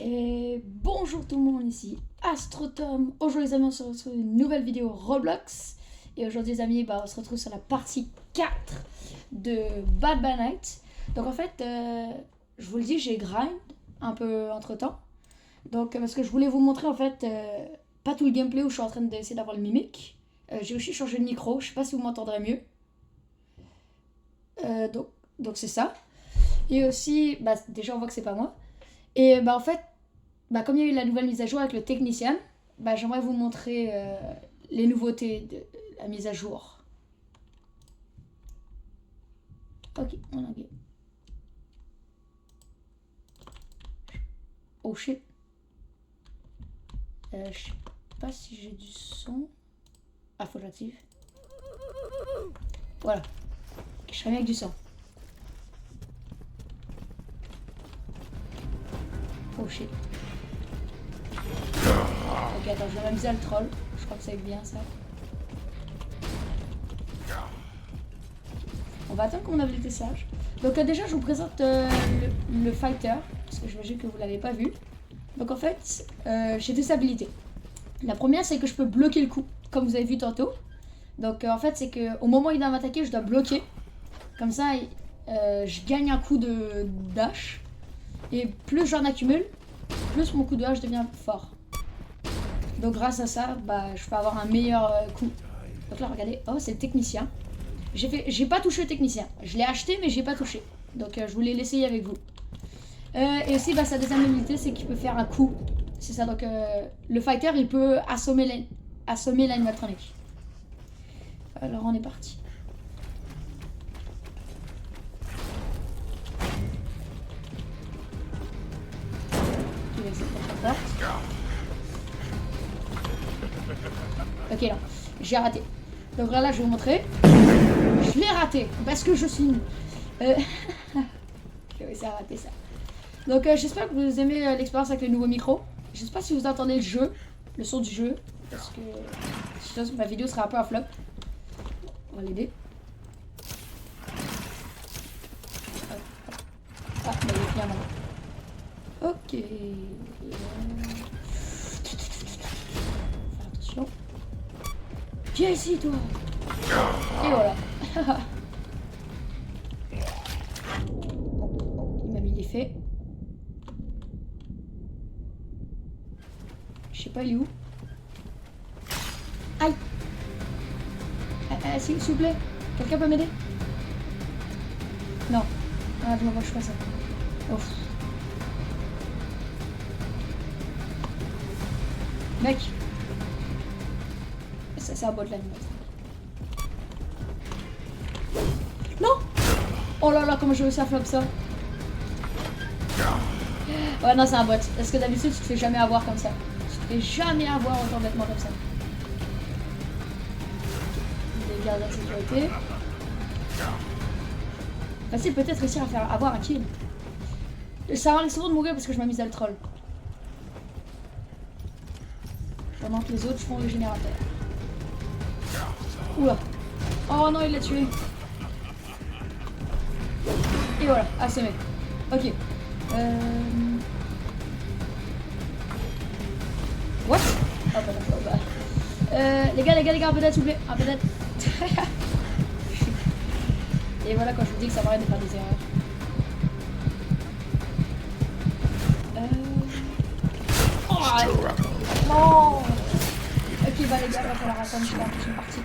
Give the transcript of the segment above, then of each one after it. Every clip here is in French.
Et bonjour tout le monde, ici Astrotom. Aujourd'hui les amis, on se retrouve sur une nouvelle vidéo Roblox. Et aujourd'hui les amis, on se retrouve sur la partie 4 de Bad by Night. Donc en fait, je vous le dis, j'ai grind un peu entre temps. Donc parce que je voulais vous montrer en fait, pas tout le gameplay où je suis en train d'essayer d'avoir le mimic. J'ai aussi changé de micro, je sais pas si vous m'entendrez mieux. Donc c'est ça. Et aussi, déjà on voit que c'est pas moi. Et en fait, comme il y a eu la nouvelle mise à jour avec le technicien, j'aimerais vous montrer les nouveautés de la mise à jour. Ok, on a gagné. Oh shit. Je sais pas si j'ai du son. Ah, faut que j'active. Voilà. Je serais bien avec du son. Oh shit. Ok, attends, je vais m'amuser à le troll. Je crois que ça va être bien ça. On va attendre qu'on habilité sage. Donc déjà, je vous présente le fighter. Parce que j'imagine que vous l'avez pas vu. Donc en fait, j'ai deux habilités. La première, c'est que je peux bloquer le coup, comme vous avez vu tantôt. Donc en fait, c'est qu'au moment où il va m'attaquer, je dois bloquer. Comme ça, je gagne un coup de dash. Et plus j'en accumule, plus mon coup de hache devient fort. Donc grâce à ça, je peux avoir un meilleur coup. Donc là, regardez, oh, c'est le technicien. J'ai pas touché le technicien. Je l'ai acheté, mais j'ai pas touché. Donc je voulais l'essayer avec vous. Et aussi, sa deuxième habilité, c'est qu'il peut faire un coup. C'est ça, donc le fighter, il peut assommer l'animatronique. Alors on est parti. Ok, là, j'ai raté. Donc là, je vais vous montrer. Je l'ai raté parce que je suis nul. J'ai réussi à rater ça. Donc j'espère que vous aimez l'expérience avec le nouveau micro. Je sais pas si vous entendez le jeu, le son du jeu, parce que sinon ma vidéo sera un peu un flop. On va l'aider. Ah, il est bien maintenant. Ok. Faire attention. Viens ici, toi. Et voilà. Il m'a mis l'effet. Je sais pas, il est où? Aïe. S'il vous plaît. Quelqu'un peut m'aider? Non. Ah, je m'en je fais ça. Ouf. Mec. Ça, c'est un bot l'animateur. Non. Oh là là, comment j'ai réussi à flop ça. Ouais, non, c'est un bot. Parce que d'habitude, tu te fais jamais avoir comme ça. Tu te fais jamais avoir autant bêtement comme ça. Des gardes de sécurité. Facile peut-être réussir à faire avoir un kill. Ça m'arrive souvent de mourir parce que je m'amuse à le troll. Pendant que les autres font le générateur. Oula. Oh non, il l'a tué. Et voilà, assommé. Ok. What? Oh, les gars, un peu d'aide, s'il vous plaît. Un peu d'aide. Et voilà, quand je vous dis que ça m'arrête de faire des erreurs. Oh, non. Ok, les gars, il va falloir attendre, je suis partie.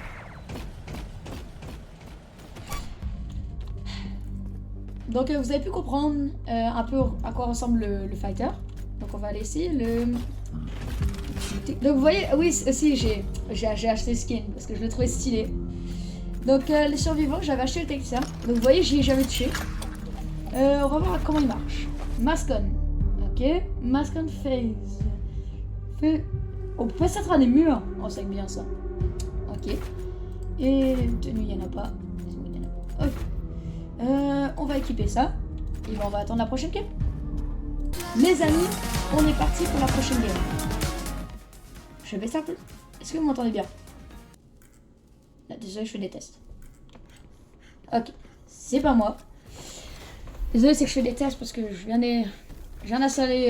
Donc vous avez pu comprendre un peu à quoi ressemble le fighter. Donc on va aller essayer le... Donc vous voyez, oui aussi j'ai acheté le skin parce que je le trouvais stylé. Donc les survivants, j'avais acheté le technicien. Donc vous voyez, j'y ai jamais touché. On va voir comment il marche. Mask on. Ok. Mask on phase. On peut s'attraper des murs. On sait bien ça. Ok. Et tenue, il n'y en a pas. Ok. On va équiper ça. Et on va attendre la prochaine game. Les amis, on est parti pour la prochaine game. Je vais ça un peu. Est-ce que vous m'entendez bien? Là, désolé, je fais des tests. Ok, c'est pas moi. Désolé, c'est que je fais des tests parce que je viens Je viens d'installer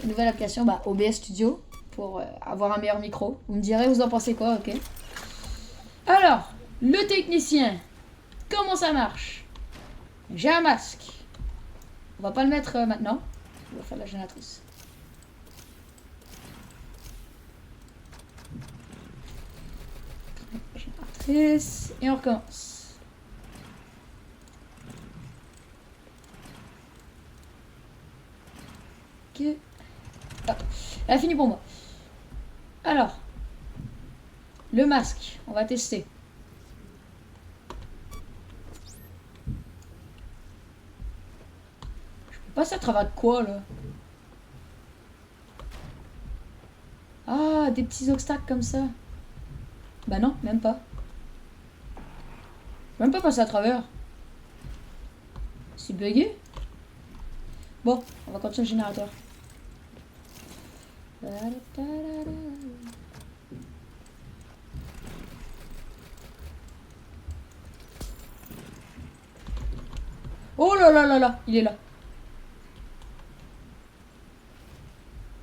une nouvelle application, OBS Studio, pour avoir un meilleur micro. Vous me direz, vous en pensez quoi, ok? Alors, le technicien, comment ça marche? J'ai un masque. On va pas le mettre maintenant. On va faire la génératrice. Génératrice. Et on recommence. Ok. Ah, elle a fini pour moi. Alors, le masque, on va tester. Je peux passer à travers quoi là? Ah, des petits obstacles comme ça. Bah non, même pas. Je peux même pas passer à travers. C'est bugué. Bon, on va continuer le générateur. Oh là là là là, il est là.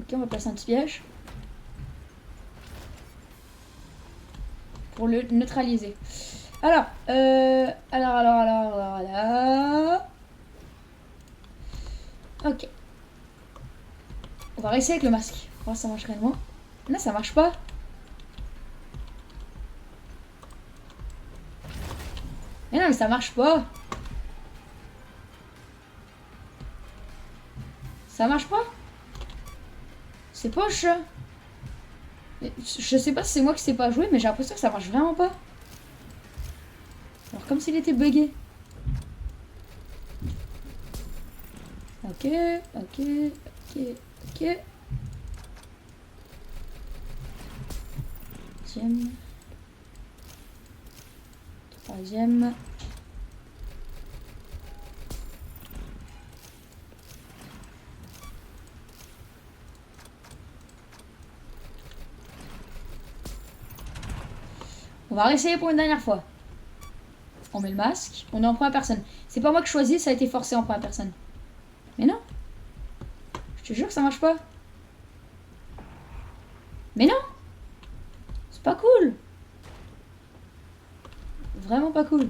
Ok, on va placer un petit piège. Pour le neutraliser. Alors. Ok. On va réessayer avec le masque. On va voir si ça marche réellement. Là, ça marche pas. Mais non, mais ça marche pas. Ça marche pas. C'est poche. Je sais pas si c'est moi qui sais pas jouer, mais j'ai l'impression que ça marche vraiment pas. Alors, comme s'il était bugué. Ok, ok, ok, ok. Deuxième. Troisième. On va réessayer pour une dernière fois. On met le masque, on est en première personne. C'est pas moi qui choisis, ça a été forcé en première personne. Mais non. Je te jure que ça marche pas. Mais non. C'est pas cool. Vraiment pas cool.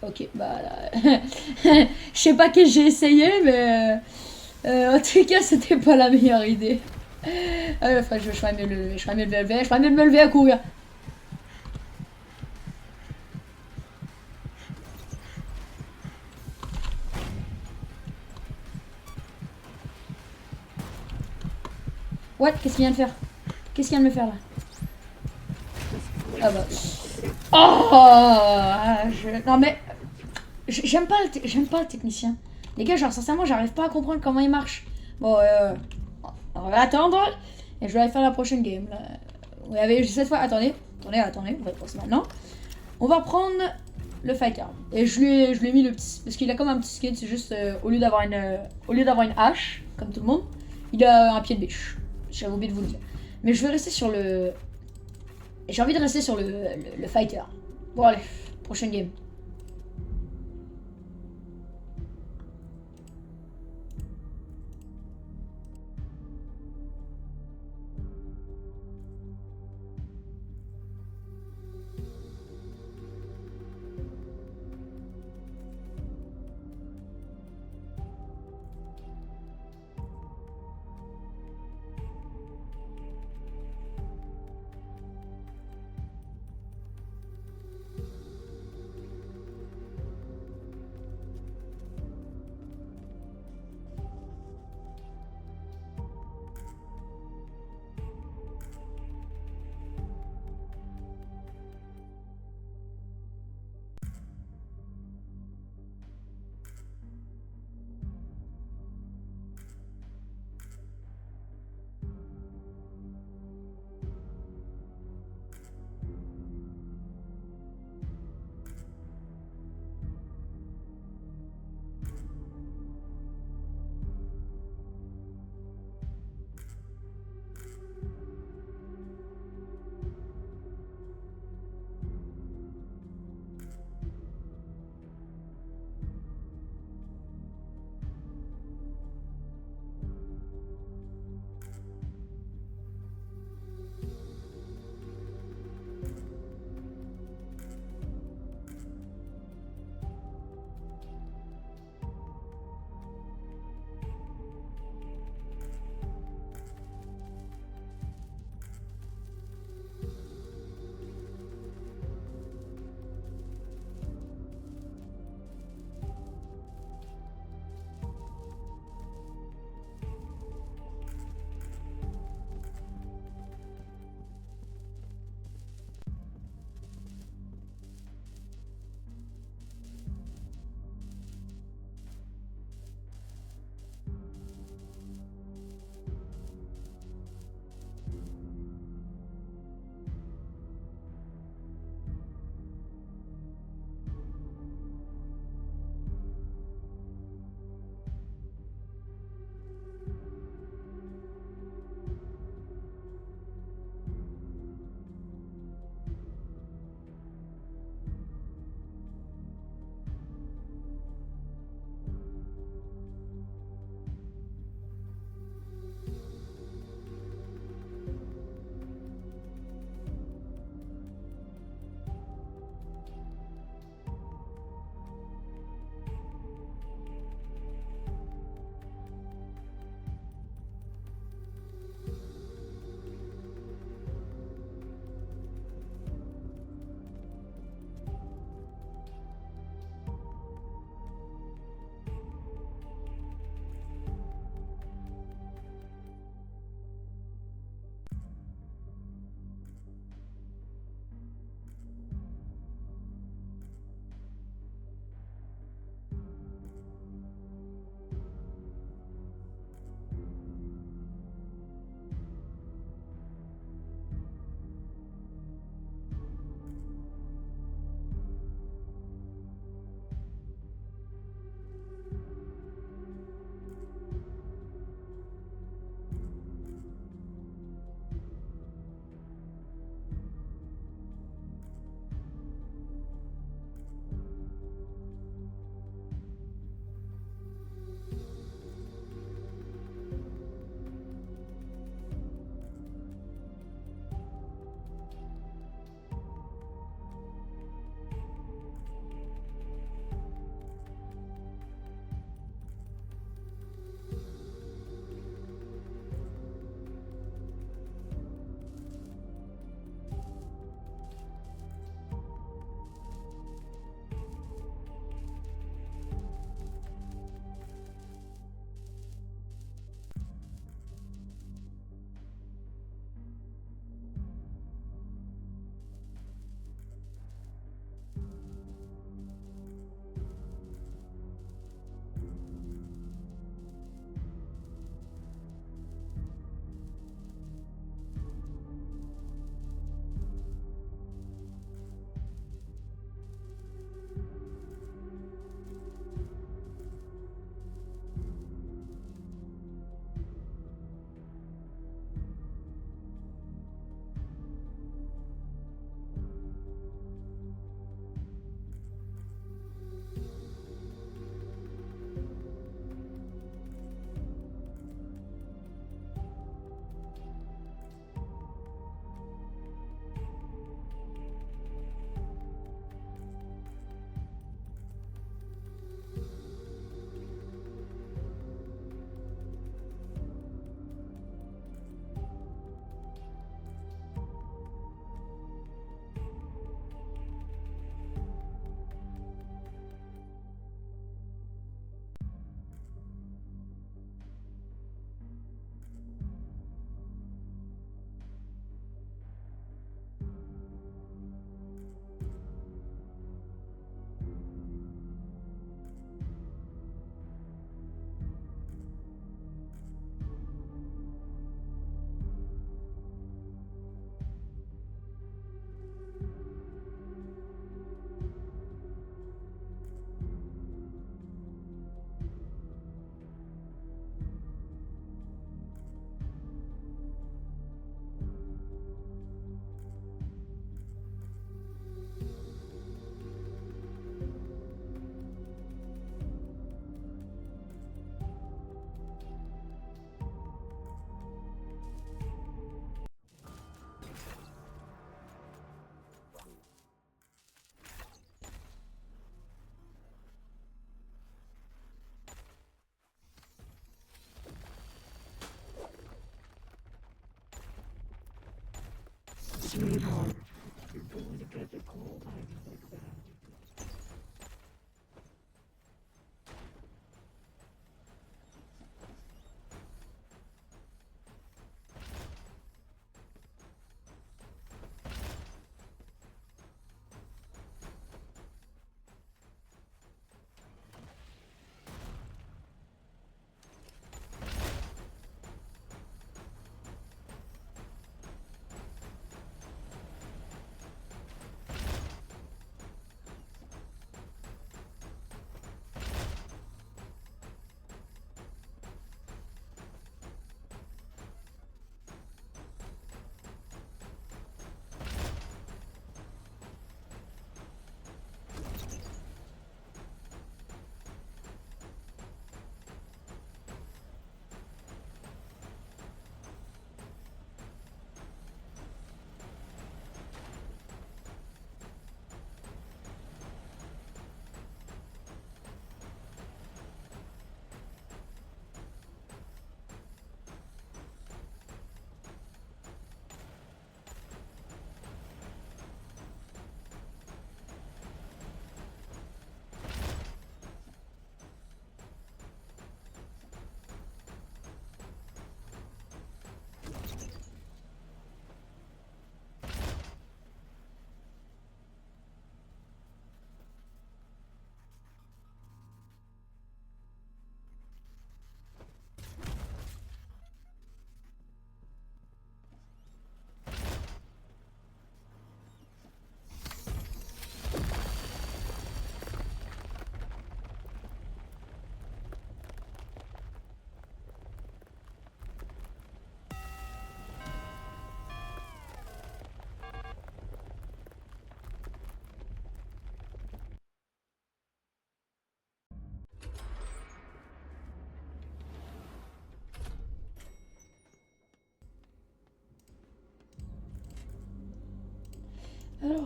Ok, bah là... Je sais pas que j'ai essayé, mais... en tout cas, c'était pas la meilleure idée. Enfin, je ferais mieux de me lever, je ferais mieux de me lever à courir. What? Qu'est-ce qu'il vient de faire? Qu'est-ce qu'il vient de me faire là? Ah bah... Oh, non mais... J'aime pas le technicien. Les gars, genre sincèrement, j'arrive pas à comprendre comment il marche. Bon, on va attendre. Et je vais aller faire la prochaine game. Là. Vous avez cette fois... Attendez, on va y passer maintenant. On va prendre le fighter. Et je lui ai mis le petit... Parce qu'il a comme un petit skin, c'est juste... au lieu d'avoir une hache, comme tout le monde, il a un pied de biche. J'avais oublié de vous le dire. Mais je vais rester sur le... J'ai envie de rester sur le fighter. Bon allez, prochaine game.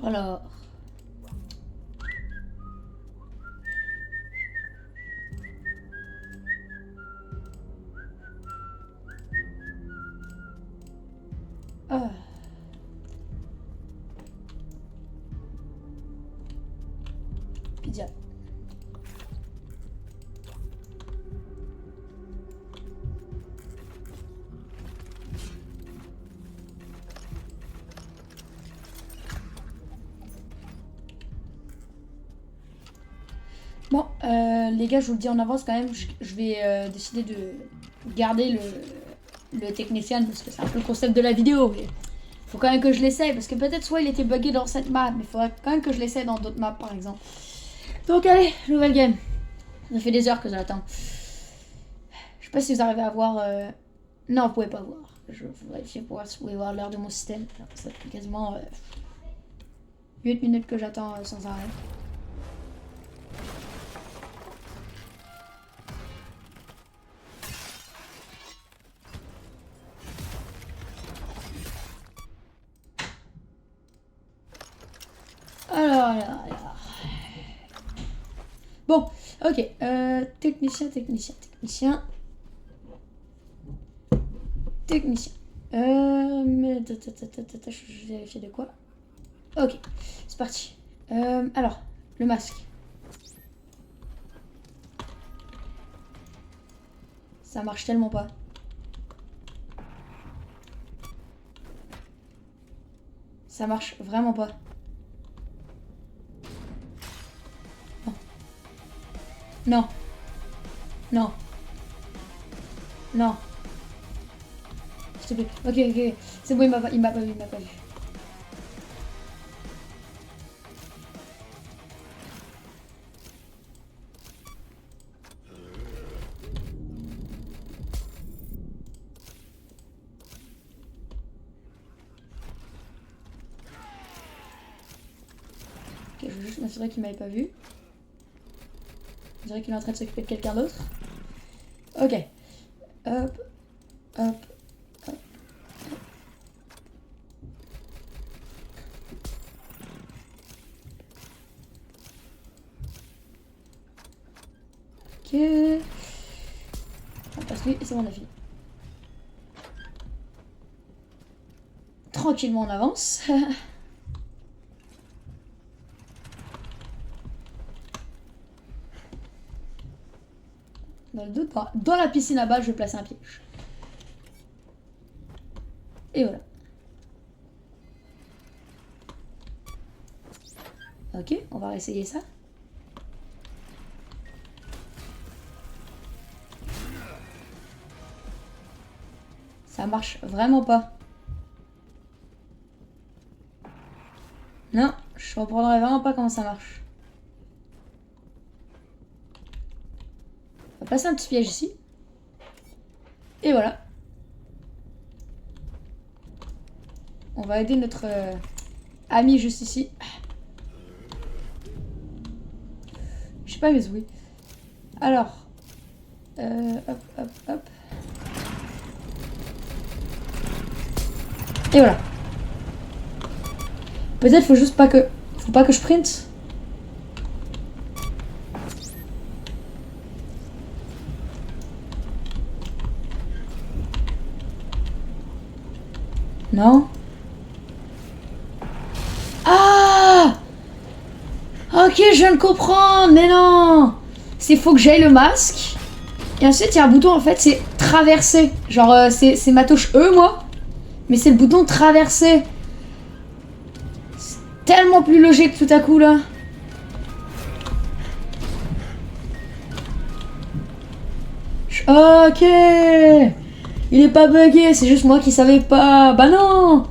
Alors. Ah. Pizza. Bon, les gars, je vous le dis en avance quand même, je vais décider de garder le technicien parce que c'est un peu le concept de la vidéo. Mais faut quand même que je l'essaye parce que peut-être soit il était bugué dans cette map, mais il faudrait quand même que je l'essaye dans d'autres maps par exemple. Donc allez, nouvelle game. Ça fait des heures que j'attends. Je sais pas si vous arrivez à voir... Non, vous pouvez pas voir. Je vais vérifier pour voir si vous pouvez voir l'heure de mon système. Alors, ça fait quasiment 8 minutes que j'attends sans arrêt. Alors. Bon, ok. Technicien. Je vais vérifier de quoi. Ok, c'est parti. Alors, le masque. Ça marche tellement pas. Ça marche vraiment pas. Non. Non. Non. S'il te plaît. Ok. C'est bon, il m'a pas vu. Ok, je veux juste m'assurer qu'il m'avait pas vu. Je dirais qu'il est en train de s'occuper de quelqu'un d'autre. Ok. Hop. Ok. On passe lui et c'est bon, on a fini. tranquillement on avance. Dans le doute, dans la piscine à balles, je vais placer un piège. Et voilà. Ok, on va réessayer ça. Ça marche vraiment pas. Non, je comprendrais vraiment pas comment ça marche. On va placer un petit piège ici. Et voilà. On va aider notre ami juste ici. Je sais pas mes oui. Alors. Hop, hop, hop. Et voilà. Peut-être faut juste pas que... Faut pas que je sprint. Non. Ah! Ok, je viens de comprendre, mais non! C'est faut que j'aille le masque. Et ensuite, il y a un bouton, en fait, c'est traverser. Genre, c'est ma touche E, moi. Mais c'est le bouton traverser. C'est tellement plus logique tout à coup, là. Ok! Il est pas bugué, c'est juste moi qui savais pas. Bah non!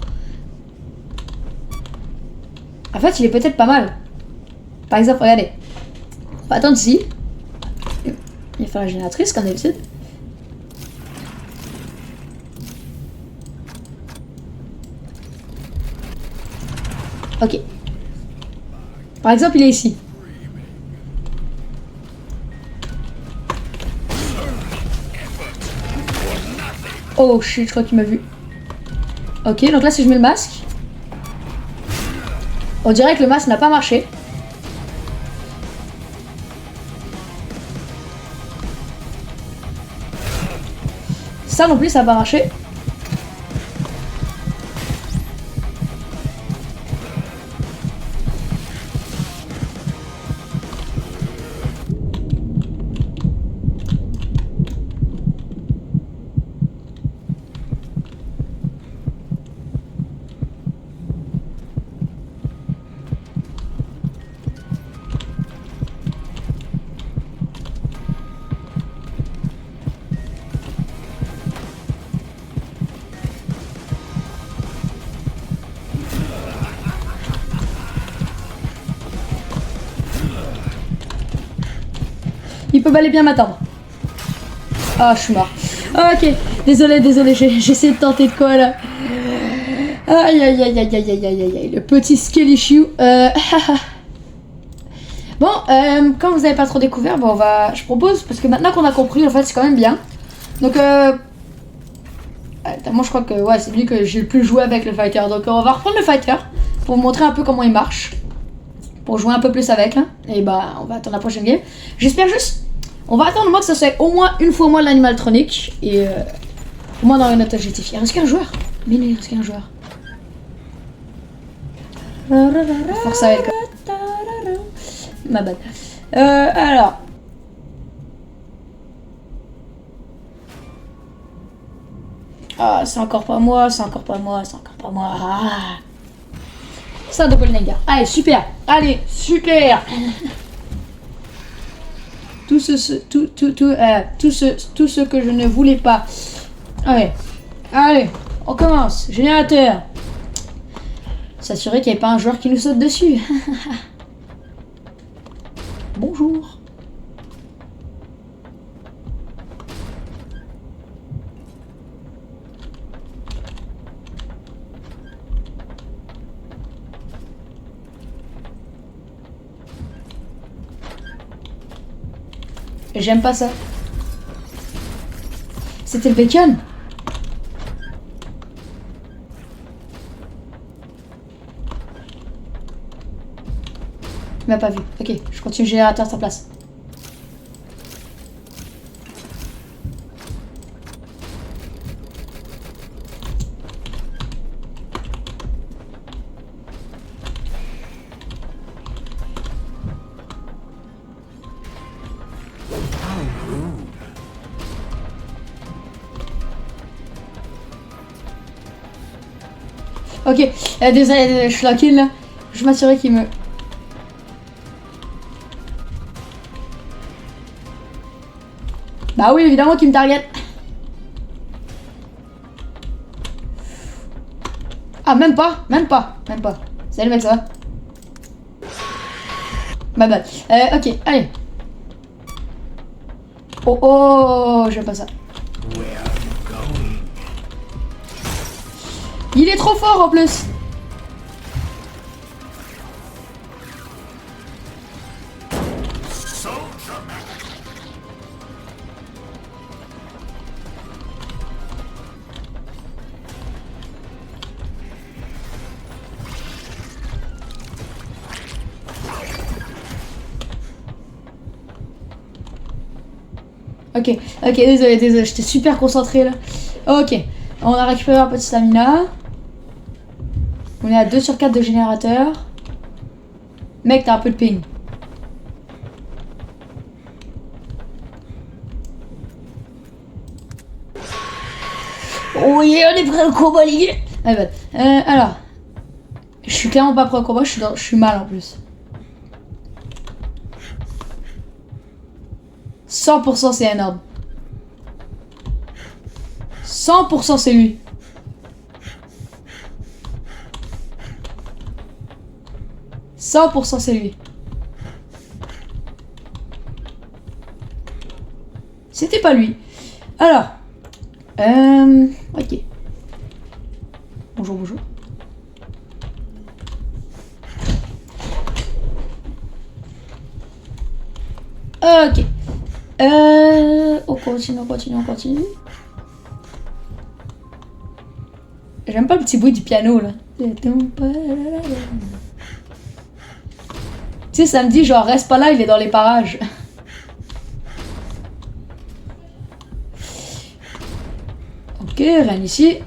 En fait, il est peut-être pas mal. Par exemple, regardez. On va attendre ici. Il va faire la génératrice, comme d'habitude. Ok. Par exemple, il est ici. Oh shit, je crois qu'il m'a vu. Ok, donc là, si je mets le masque, on dirait que le masque n'a pas marché. Ça non plus, ça n'a pas marché. Il peut bel et bien m'attendre. Ah, je suis mort. Ok, désolé, j'ai essayé de tenter de quoi là. Aïe, aïe, aïe, aïe, aïe, aïe, aïe, aïe, le petit skill issue. Bon, comme vous n'avez pas trop découvert, bon, je propose, parce que maintenant qu'on a compris, en fait, c'est quand même bien. Donc, moi je crois que ouais, c'est lui que j'ai le plus joué avec le fighter. Donc, on va reprendre le fighter pour vous montrer un peu comment il marche. Pour jouer un peu plus avec, là. Et bah, on va attendre la prochaine game. J'espère juste. On va attendre, moi, que ça soit au moins une fois au moins l'animaltronique. Et au moins dans une autre objectif. Il reste qu'un joueur. Mais non, il reste qu'un joueur. Force avec. Ma bad. Alors. Ah, c'est encore pas moi, c'est encore pas moi, c'est encore pas moi. Ah. C'est un double nega. Allez, super. Allez, super. Tout ce que je ne voulais pas. Allez, on commence. Générateur. S'assurer qu'il n'y ait pas un joueur qui nous saute dessus. Bonjour. J'aime pas ça. C'était le bacon. Il m'a pas vu. Ok, je continue le générateur à sa place. Ok, désolé, je suis la kill là. Je m'assurais qu'il me... Bah oui, évidemment qu'il me target. Ah, même pas. Salut mec, ça va? Bye bye. Ok, allez. Oh oh, j'aime pas ça. Il est trop fort en plus. Ok, désolé, j'étais super concentré là. Ok, on a récupéré un peu de stamina. On est à 2 sur 4 de générateur. Mec, t'as un peu de ping. Oui, on est prêt au combat, les gars. Ah, bah. Alors, je suis clairement pas prêt au combat, je suis mal en plus. 100% c'est un ordre. 100% c'est lui. C'est lui. C'était pas lui. Alors. Ok. Bonjour. Ok. On continue. J'aime pas le petit bruit du piano là. Tu sais, ça me dit genre reste pas là, il est dans les parages. Ok, rien ici.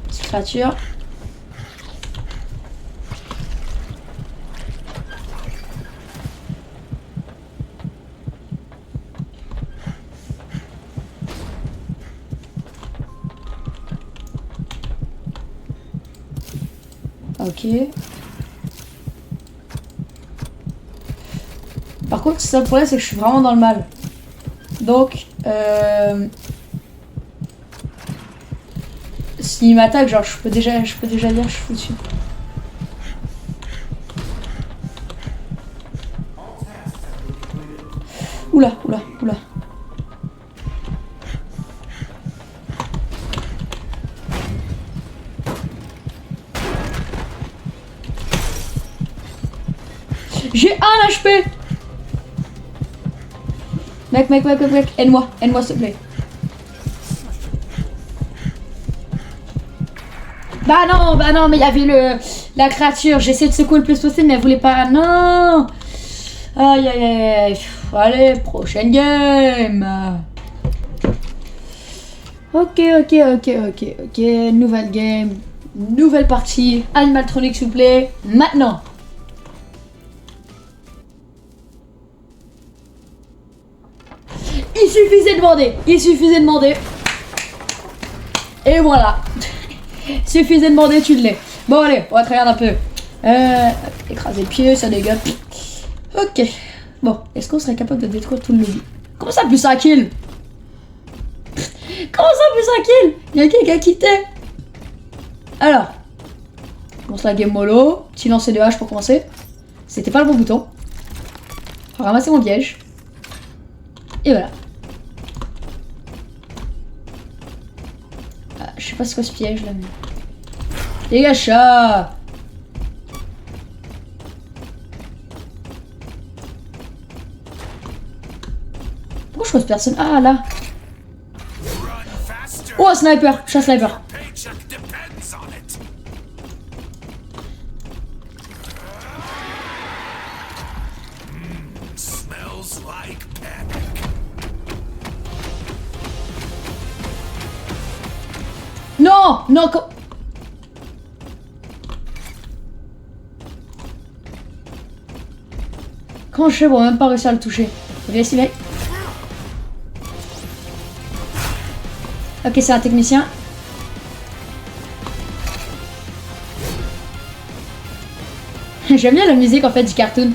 Petite créature. Ok. Par contre, ça le problème, c'est que je suis vraiment dans le mal. Donc, s'il m'attaque, genre, je peux déjà dire que je suis foutu. Oula. J'ai 1 HP. Mec, aide-moi s'il te plaît. Bah non, mais il y avait la créature. J'essaie de secouer le plus possible, mais elle voulait pas. Non. Aïe. Allez, prochaine game. Ok. Nouvelle game. Nouvelle partie. Animatronic, s'il vous plaît. Maintenant. Il suffisait de demander. Et voilà. Suffisait de demander, tu l'es. Bon, allez, on va te regarder un peu. Écraser le pied, ça dégage. Ok. Bon, est-ce qu'on serait capable de détruire tout le lobby? Comment ça, plus un kill? Il y a quelqu'un qui quitté. Alors. On lance la game mollo. Petit lancer de hache pour commencer. C'était pas le bon bouton. Faut ramasser mon piège. Et voilà. Ah, je sais pas c'est quoi ce piège là, mais... Dégage ça. Pourquoi je pose personne? Ah là. Oh, sniper. Je suis un sniper. Non, comment je fais pour même pas réussir à le toucher? Viens ici, mec. Ok, c'est un technicien. J'aime bien la musique en fait du cartoon.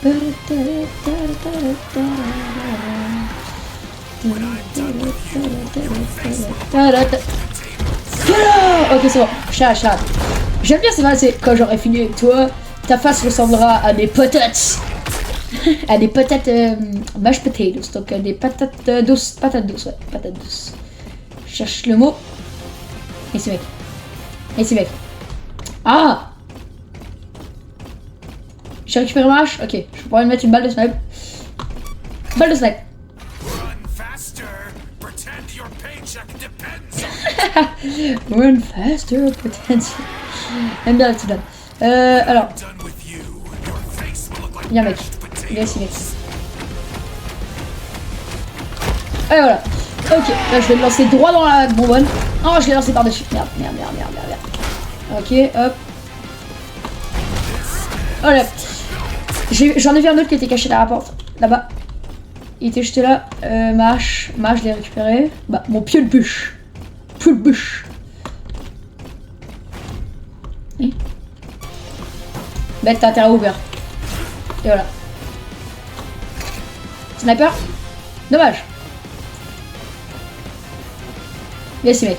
Ok, c'est bon. Chat. J'aime bien, c'est vrai, c'est quand j'aurai fini avec toi, ta face ressemblera à des patates. À des patates mashed potatoes, donc des patates douces. Patates douces, ouais, patates douces. Je cherche le mot. Ici, mec. Ah! J'ai récupéré ma hache. Ok, je pourrais me mettre une balle de snipe. Balle de snipe. Run faster, pretend. J'aime bien la petite balle. Alors. Viens, mec. Viens ici, mec. Et voilà. Ok, là je vais le lancer droit dans la bonbonne. Oh, je l'ai lancé par-dessus. Merde. Ok, hop. Voilà. J'en ai vu un autre qui était caché derrière la porte. Là-bas. Il était juste là. Ma hache, je l'ai récupéré. Bah, mon pied de bûche. Bête, t'as intérêt à ouvert. Et voilà. Sniper. Dommage. Yes, mec.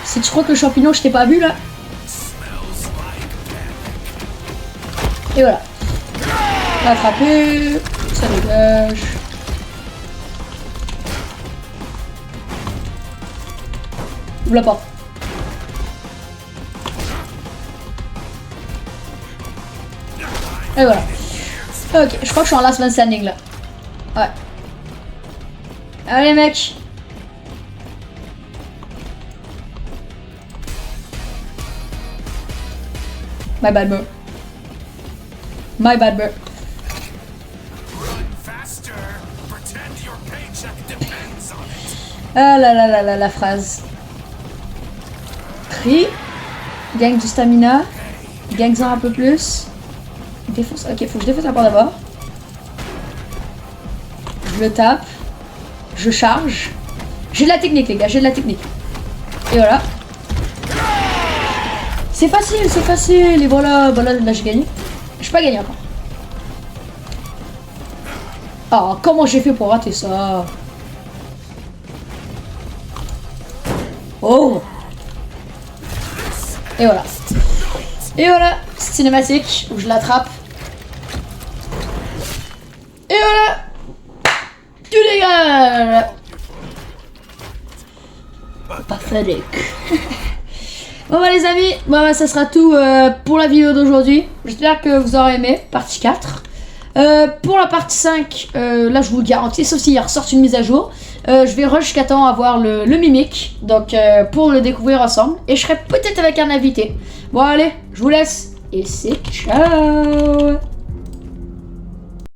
Si tu crois que le champignon, je t'ai pas vu là. Et voilà. Attrapé. Ça dégage. Ouvre la porte. Et voilà. Ok, je crois que je suis en last man standing là. Ouais. Allez mec. My bad bro. Ah là, la phrase. Tri. Gagne du stamina. Gagne-en un peu plus. Défonce. Ok, faut que je défonce la porte d'abord. Je le tape. Je charge. J'ai de la technique, les gars, j'ai de la technique. Et voilà. C'est facile. Et voilà, là j'ai gagné. J'ai pas gagné encore. Oh, comment j'ai fait pour rater ça? Oh. Et voilà, cinématique où je l'attrape. Et voilà. Tu dégages. Pathétique. Bon bah les amis, ça sera tout pour la vidéo d'aujourd'hui. J'espère que vous aurez aimé, partie 4. Pour la partie 5, là je vous le garantis, sauf s'il ressort une mise à jour, je vais rush jusqu'à temps avoir le mimic, donc pour le découvrir ensemble, et je serai peut-être avec un invité. Bon allez, je vous laisse, et c'est ciao.